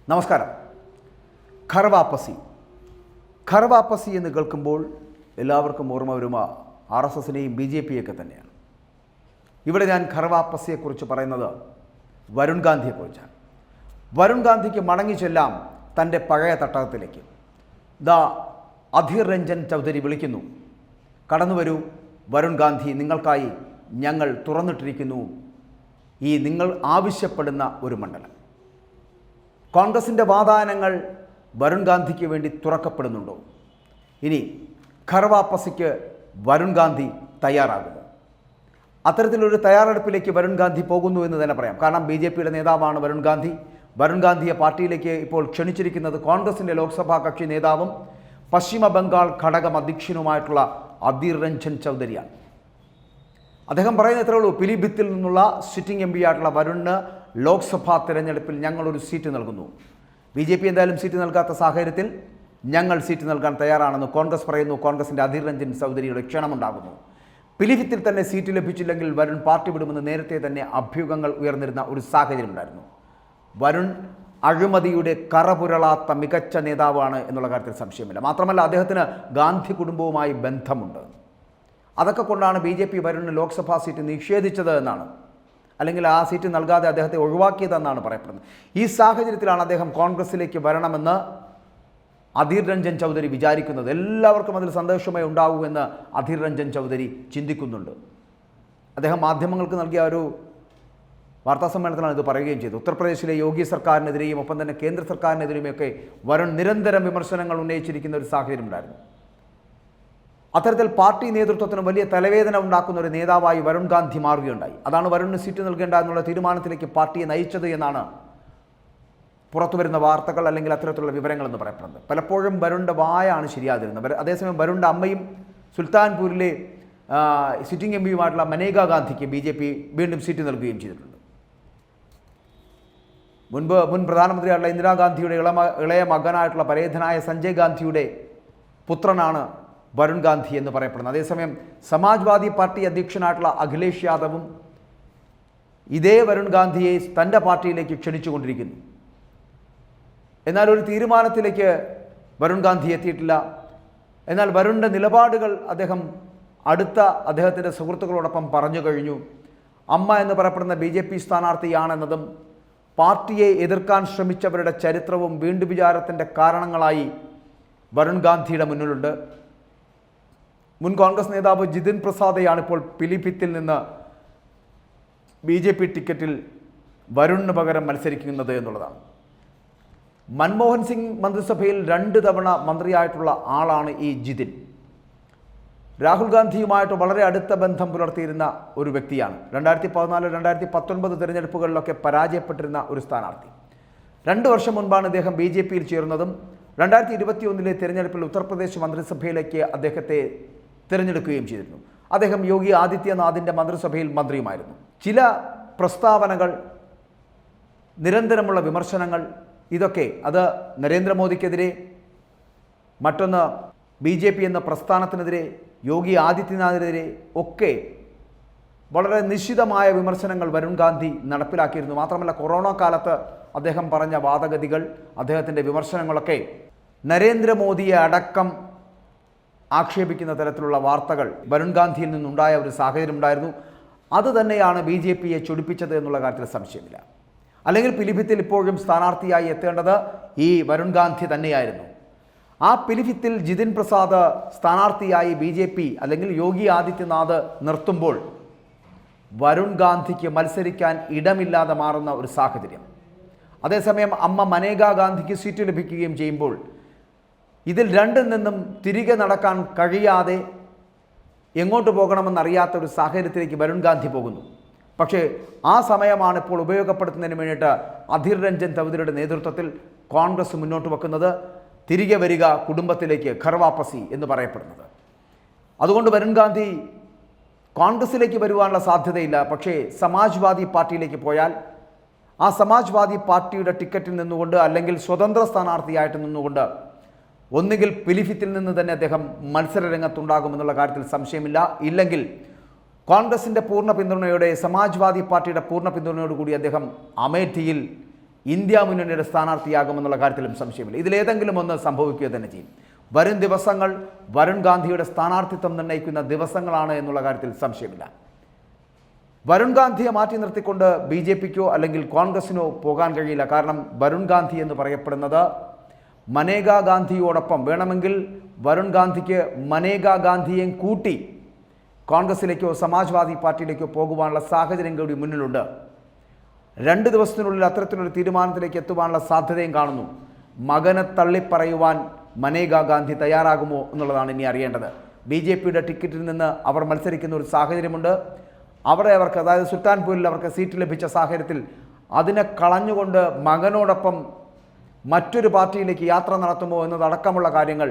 നമസ്കാരം. ഖർവാപ്പസി എന്ന് കേൾക്കുമ്പോൾ എല്ലാവർക്കും ഓർമ്മ വരുക RSSനെയും BJP ഒക്കെ തന്നെയാണ്. ഇവിടെ ഞാൻ ഖർവാപ്പസിയെക്കുറിച്ച് പറയുന്നത് വരുൺ ഗാന്ധിയെക്കുറിച്ചാണ്. വരുൺ ഗാന്ധിക്ക് മടങ്ങി ചെല്ലാം തൻ്റെ പഴയ തട്ടകത്തിലേക്ക്. അധീർ രഞ്ജൻ ചൗധരി വിളിക്കുന്നു, കടന്നു വരൂ വരുൺ ഗാന്ധി, നിങ്ങൾക്കായി ഞങ്ങൾ തുറന്നിട്ടിരിക്കുന്നു ഈ നിങ്ങൾ ആവശ്യപ്പെടുന്ന ഒരു മണ്ഡലം. കോൺഗ്രസിൻ്റെ വാതായനങ്ങൾ വരുൺ ഗാന്ധിക്ക് വേണ്ടി തുറക്കപ്പെടുന്നുണ്ടോ? ഇനി ഖർവാപ്പസിക്ക് വരുൺ ഗാന്ധി തയ്യാറാകുമോ? അത്തരത്തിലൊരു തയ്യാറെടുപ്പിലേക്ക് വരുൺ ഗാന്ധി പോകുന്നു എന്ന് തന്നെ പറയാം. കാരണം BJPയുടെ നേതാവാണ് വരുൺ ഗാന്ധി. വരുൺ ഗാന്ധിയെ പാർട്ടിയിലേക്ക് ഇപ്പോൾ ക്ഷണിച്ചിരിക്കുന്നത് കോൺഗ്രസിൻ്റെ ലോക്സഭാ കക്ഷി നേതാവും പശ്ചിമ ബംഗാൾ ഘടകം അധ്യക്ഷനുമായിട്ടുള്ള അധീർ രഞ്ജൻ ചൗധരിയാണ്. അദ്ദേഹം പറയുന്ന ഇത്രയേ ഉള്ളൂ, പിലിഭിത്തിൽ നിന്നുള്ള സിറ്റിംഗ് MP ആയിട്ടുള്ള വരുണിന് ലോക്സഭാ തിരഞ്ഞെടുപ്പിൽ ഞങ്ങളൊരു സീറ്റ് നൽകുന്നു. BJP എന്തായാലും സീറ്റ് നൽകാത്ത സാഹചര്യത്തിൽ ഞങ്ങൾ സീറ്റ് നൽകാൻ തയ്യാറാണെന്ന് കോൺഗ്രസ് പറയുന്നു. കോൺഗ്രസിൻ്റെ അധീർ രഞ്ജൻ ചൗധരിയുടെ ക്ഷണമുണ്ടാകുന്നു. പിലിഭിത്തിൽ തന്നെ സീറ്റ് ലഭിച്ചില്ലെങ്കിൽ വരുൺ പാർട്ടി വിടുമെന്ന് നേരത്തെ തന്നെ അഭ്യൂഹങ്ങൾ ഉയർന്നിരുന്ന ഒരു സാഹചര്യമുണ്ടായിരുന്നു. വരുൺ അഴിമതിയുടെ കറപുരളാത്ത മികച്ച നേതാവാണ് എന്നുള്ള കാര്യത്തിൽ സംശയമില്ല. മാത്രമല്ല അദ്ദേഹത്തിന് ഗാന്ധി കുടുംബവുമായി ബന്ധമുണ്ട്. അതൊക്കെ കൊണ്ടാണ് BJP വരുണിന് ലോക്സഭാ സീറ്റ് നിഷേധിച്ചത് എന്നാണ്, അല്ലെങ്കിൽ ആ സീറ്റ് നൽകാതെ അദ്ദേഹത്തെ ഒഴിവാക്കിയതെന്നാണ് പറയപ്പെടുന്നത്. ഈ സാഹചര്യത്തിലാണ് അദ്ദേഹം കോൺഗ്രസിലേക്ക് വരണമെന്ന് അധീർ രഞ്ജൻ ചൗധരി വിചാരിക്കുന്നത്. എല്ലാവർക്കും അതിൽ സന്തോഷമേ ഉണ്ടാവൂ എന്ന് അധീർ രഞ്ജൻ ചൗധരി ചിന്തിക്കുന്നുണ്ട്. അദ്ദേഹം മാധ്യമങ്ങൾക്ക് നൽകിയ ഒരു വാർത്താസമ്മേളനത്തിലാണ് ഇത് പറയുകയും ചെയ്തത്. ഉത്തർപ്രദേശിലെ യോഗി സർക്കാരിനെതിരെയും ഒപ്പം തന്നെ കേന്ദ്ര സർക്കാരിനെതിരെയുമൊക്കെ വരുൺ നിരന്തരം വിമർശനങ്ങൾ ഉന്നയിച്ചിരിക്കുന്ന ഒരു സാഹചര്യം ഉണ്ടായിരുന്നു. അത്തരത്തിൽ പാർട്ടി നേതൃത്വത്തിന് വലിയ തലവേദന ഉണ്ടാക്കുന്ന ഒരു നേതാവായി വരുൺ ഗാന്ധി മാറുകയുണ്ടായി. അതാണ് വരുണിന് സീറ്റ് നൽകേണ്ട എന്നുള്ള തീരുമാനത്തിലേക്ക് പാർട്ടിയെ നയിച്ചത് എന്നാണ് പുറത്തുവരുന്ന വാർത്തകൾ, അല്ലെങ്കിൽ അത്തരത്തിലുള്ള വിവരങ്ങളെന്ന് പറയപ്പെടുന്നത്. പലപ്പോഴും വരുണിൻ്റെ വായാണ് ശരിയാതിരുന്നത്. അതേസമയം വരുണിൻ്റെ അമ്മയും സുൽത്താൻപൂരിലെ സിറ്റിംഗ് MPയുമായിട്ടുള്ള മനേകാ ഗാന്ധിക്ക് BJP വീണ്ടും സീറ്റ് നൽകുകയും ചെയ്തിട്ടുണ്ട്. മുൻ പ്രധാനമന്ത്രിയായിട്ടുള്ള ഇന്ദിരാഗാന്ധിയുടെ ഇളയ മകനായിട്ടുള്ള പരേതനായ സഞ്ജയ് ഗാന്ധിയുടെ പുത്രനാണ് വരുൺ ഗാന്ധി എന്ന് പറയപ്പെടുന്നത്. അതേസമയം സമാജ്വാദി പാർട്ടി അധ്യക്ഷനായിട്ടുള്ള അഖിലേഷ് യാദവും ഇതേ വരുൺ ഗാന്ധിയെ തൻ്റെ പാർട്ടിയിലേക്ക് ക്ഷണിച്ചുകൊണ്ടിരിക്കുന്നു. എന്നാൽ ഒരു തീരുമാനത്തിലേക്ക് വരുൺ ഗാന്ധി എത്തിയിട്ടില്ല. എന്നാൽ വരുണിൻ്റെ നിലപാടുകൾ അദ്ദേഹം അദ്ദേഹത്തിൻ്റെ സുഹൃത്തുക്കളോടൊപ്പം പറഞ്ഞു കഴിഞ്ഞു. അമ്മ എന്ന് പറയപ്പെടുന്ന BJP സ്ഥാനാർത്ഥിയാണെന്നതും പാർട്ടിയെ എതിർക്കാൻ ശ്രമിച്ചവരുടെ ചരിത്രവും വീണ്ടും വിചാരത്തിൻ്റെ കാരണങ്ങളായി വരുൺ ഗാന്ധിയുടെ മുന്നിലുണ്ട്. മുൻ കോൺഗ്രസ് നേതാവ് ജിതിൻ പ്രസാദയാണ് ഇപ്പോൾ പിലിഭിത്തിൽ നിന്ന് BJP ടിക്കറ്റിൽ വരുണിന് പകരം മത്സരിക്കുന്നത് എന്നുള്ളതാണ്. മൻമോഹൻ സിംഗ് മന്ത്രിസഭയിൽ 2 തവണ മന്ത്രിയായിട്ടുള്ള ആളാണ് ഈ ജിതിൻ. രാഹുൽ ഗാന്ധിയുമായിട്ട് വളരെ അടുത്ത ബന്ധം പുലർത്തിയിരുന്ന ഒരു വ്യക്തിയാണ്. 2014, 2019 തിരഞ്ഞെടുപ്പുകളിലൊക്കെ പരാജയപ്പെട്ടിരുന്ന ഒരു സ്ഥാനാർത്ഥി. 2 വർഷം മുൻപാണ് ഇദ്ദേഹം BJPയിൽ ചേർന്നതും 2021 തിരഞ്ഞെടുപ്പിൽ ഉത്തർപ്രദേശ് മന്ത്രിസഭയിലേക്ക് അദ്ദേഹത്തെ തിരഞ്ഞെടുക്കുകയും ചെയ്തിരുന്നു. അദ്ദേഹം യോഗി ആദിത്യനാഥിൻ്റെ മന്ത്രിസഭയിൽ മന്ത്രിയുമായിരുന്നു. ചില പ്രസ്താവനകൾ, നിരന്തരമുള്ള വിമർശനങ്ങൾ, ഇതൊക്കെ അത് നരേന്ദ്രമോദിക്കെതിരെ, മറ്റൊന്ന് BJP എന്ന പ്രസ്ഥാനത്തിനെതിരെ, യോഗി ആദിത്യനാഥിനെതിരെ ഒക്കെ വളരെ നിശ്ചിതമായ വിമർശനങ്ങൾ വരുൺ ഗാന്ധി നടപ്പിലാക്കിയിരുന്നു. മാത്രമല്ല കൊറോണ കാലത്ത് അദ്ദേഹം പറഞ്ഞ വാദഗതികൾ, അദ്ദേഹത്തിൻ്റെ വിമർശനങ്ങളൊക്കെ നരേന്ദ്രമോദിയെ അടക്കം ആക്ഷേപിക്കുന്ന തരത്തിലുള്ള വാർത്തകൾ വരുൺ ഗാന്ധിയിൽ നിന്നുണ്ടായ ഒരു സാഹചര്യം ഉണ്ടായിരുന്നു. അതുതന്നെയാണ് BJPയെ ചൊടിപ്പിച്ചത് എന്നുള്ള കാര്യത്തിൽ സംശയമില്ല. അല്ലെങ്കിൽ പിലിഭിത്തിൽ ഇപ്പോഴും സ്ഥാനാർത്ഥിയായി എത്തേണ്ടത് ഈ വരുൺ ഗാന്ധി തന്നെയായിരുന്നു. ആ പിലിഭിത്തിൽ ജിതിൻ പ്രസാദ് സ്ഥാനാർത്ഥിയായി BJP അല്ലെങ്കിൽ യോഗി ആദിത്യനാഥ് നിർത്തുമ്പോൾ വരുൺ ഗാന്ധിക്ക് മത്സരിക്കാൻ ഇടമില്ലാതെ മാറുന്ന ഒരു സാഹചര്യം. അതേസമയം അമ്മ മനേകാ ഗാന്ധിക്ക് സീറ്റ് ലഭിക്കുകയും ചെയ്യുമ്പോൾ ഇതിൽ രണ്ടിൽ നിന്നും തിരികെ നടക്കാൻ കഴിയാതെ എങ്ങോട്ട് പോകണമെന്നറിയാത്ത ഒരു സാഹചര്യത്തിലേക്ക് വരുൺ ഗാന്ധി പോകുന്നു. പക്ഷേ ആ സമയമാണ് ഇപ്പോൾ ഉപയോഗപ്പെടുത്തുന്നതിന് വേണ്ടിയിട്ട് അധീർ രഞ്ജൻ ചൗധരിയുടെ നേതൃത്വത്തിൽ കോൺഗ്രസ് മുന്നോട്ട് വെക്കുന്നത് തിരികെ വരിക കുടുംബത്തിലേക്ക്, ഖർവാപ്പസി എന്ന് പറയപ്പെടുന്നത്. അതുകൊണ്ട് വരുൺ ഗാന്ധി കോൺഗ്രസിലേക്ക് വരുവാനുള്ള സാധ്യതയില്ല. പക്ഷേ സമാജ്വാദി പാർട്ടിയിലേക്ക് പോയാൽ ആ സമാജ്വാദി പാർട്ടിയുടെ ടിക്കറ്റിൽ നിന്നുകൊണ്ട്, അല്ലെങ്കിൽ സ്വതന്ത്ര സ്ഥാനാർത്ഥിയായിട്ട് നിന്നുകൊണ്ട്, ഒന്നുകിൽ പിലിഭിത്തിൽ നിന്ന് തന്നെ അദ്ദേഹം മത്സര രംഗത്തുണ്ടാകുമെന്നുള്ള കാര്യത്തിൽ സംശയമില്ല. ഇല്ലെങ്കിൽ കോൺഗ്രസിൻ്റെ പൂർണ്ണ പിന്തുണയോടെ, സമാജ്വാദി പാർട്ടിയുടെ പൂർണ്ണ പിന്തുണയോടുകൂടി അദ്ദേഹം അമേഠിയിൽ ഇന്ത്യ മുന്നണിയുടെ സ്ഥാനാർത്ഥിയാകുമെന്നുള്ള കാര്യത്തിലും സംശയമില്ല. ഇതിലേതെങ്കിലും ഒന്ന് സംഭവിക്കുക തന്നെ ചെയ്യും. വരും ദിവസങ്ങൾ വരുൺ ഗാന്ധിയുടെ സ്ഥാനാർത്ഥിത്വം നിർണ്ണയിക്കുന്ന ദിവസങ്ങളാണ് എന്നുള്ള കാര്യത്തിൽ സംശയമില്ല. വരുൺ ഗാന്ധിയെ മാറ്റി നിർത്തിക്കൊണ്ട് BJPക്കോ അല്ലെങ്കിൽ കോൺഗ്രസിനോ പോകാൻ കഴിയില്ല. കാരണം വരുൺ ഗാന്ധി എന്ന് പറയപ്പെടുന്നത് മനേകാ ഗാന്ധിയോടൊപ്പം, വേണമെങ്കിൽ വരുൺ ഗാന്ധിക്ക് മനേകാ ഗാന്ധിയെയും കൂട്ടി കോൺഗ്രസിലേക്കോ സമാജ്വാദി പാർട്ടിയിലേക്കോ പോകുവാനുള്ള സാഹചര്യം കൂടി മുന്നിലുണ്ട്. 2 ദിവസത്തിനുള്ളിൽ അത്തരത്തിലൊരു തീരുമാനത്തിലേക്ക് എത്തുവാനുള്ള സാധ്യതയും കാണുന്നു. മകനെ തള്ളിപ്പറയുവാൻ മനേകാ ഗാന്ധി തയ്യാറാകുമോ എന്നുള്ളതാണ് ഇനി അറിയേണ്ടത്. BJPയുടെ ടിക്കറ്റിൽ നിന്ന് അവർ മത്സരിക്കുന്ന ഒരു സാഹചര്യമുണ്ട്. അവിടെ അവർക്ക്, അതായത് സുൽത്താൻപൂരിൽ അവർക്ക് സീറ്റ് ലഭിച്ച സാഹചര്യത്തിൽ അതിനെ കളഞ്ഞുകൊണ്ട് മകനോടൊപ്പം മറ്റൊരു പാർട്ടിയിലേക്ക് യാത്ര നടത്തുമോ എന്നതടക്കമുള്ള കാര്യങ്ങൾ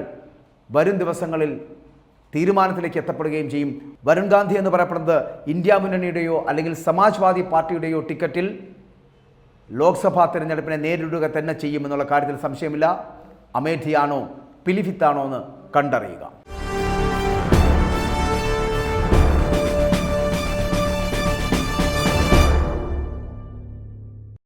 വരും ദിവസങ്ങളിൽ തീരുമാനത്തിലേക്ക് എത്തപ്പെടുകയും ചെയ്യും. വരുൺ ഗാന്ധി എന്ന് പറയപ്പെടുന്നത് ഇന്ത്യ മുന്നണിയുടെയോ അല്ലെങ്കിൽ സമാജ്വാദി പാർട്ടിയുടെയോ ടിക്കറ്റിൽ ലോക്സഭാ തിരഞ്ഞെടുപ്പിനെ നേരിടുക തന്നെ ചെയ്യുമെന്നുള്ള കാര്യത്തിൽ സംശയമില്ല. അമേഠിയാണോ പിലിഭിത്താണോ എന്ന് കണ്ടറിയുക.